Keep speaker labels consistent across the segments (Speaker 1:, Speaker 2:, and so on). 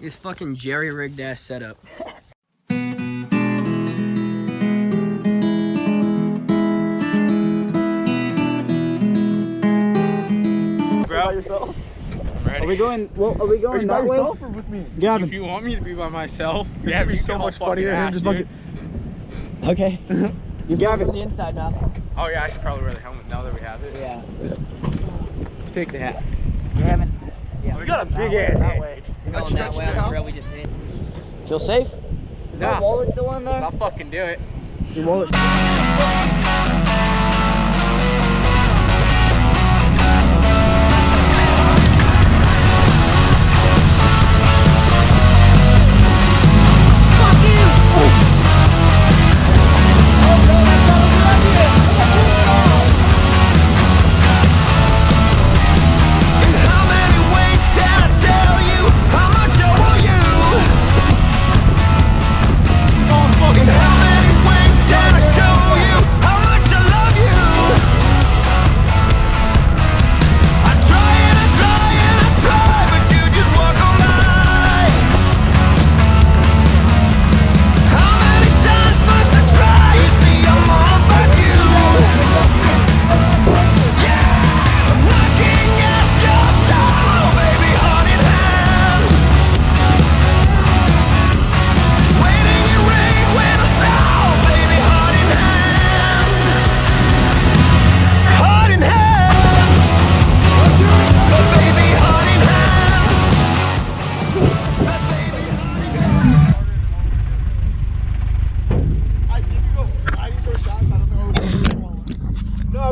Speaker 1: This fucking jerry-rigged ass setup.
Speaker 2: Bro, by yourself?
Speaker 3: Are we going? Well, are we going that way?
Speaker 2: Or with me?
Speaker 3: Gavin.
Speaker 2: If you want me to be by myself,
Speaker 3: It's gonna be so much funnier than just fucking.
Speaker 1: Okay. You're
Speaker 3: Gavin.
Speaker 1: on the inside now.
Speaker 2: Oh yeah, I should probably wear the helmet now that we have it.
Speaker 1: Yeah.
Speaker 2: Take the hat.
Speaker 1: Gavin. Yeah.
Speaker 2: We got a big ass head.
Speaker 1: We're going that way on the trail we just hit. Feel safe?
Speaker 2: Nah.
Speaker 1: Your wallet still on there?
Speaker 2: I'll fucking do it.
Speaker 3: Your wallet.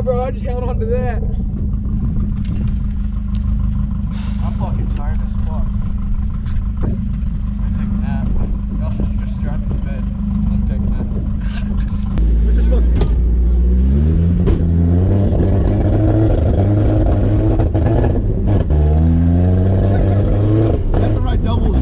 Speaker 3: Bro, I just held on to that.
Speaker 2: I'm fucking tired as fuck. I'm taking a nap. Y'all should just strap me to bed. I'm taking a nap.
Speaker 3: Let's just fuck. That's the right doubles.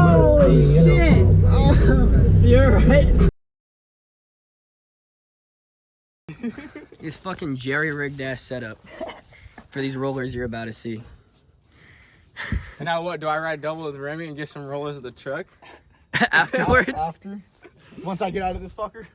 Speaker 1: Holy shit! You're right. This fucking jerry-rigged ass setup for these rollers you're about to see.
Speaker 2: And now what? Do I ride double with Remy and get some rollers of the truck?
Speaker 1: Afterwards?
Speaker 3: After. Once I get out of this fucker.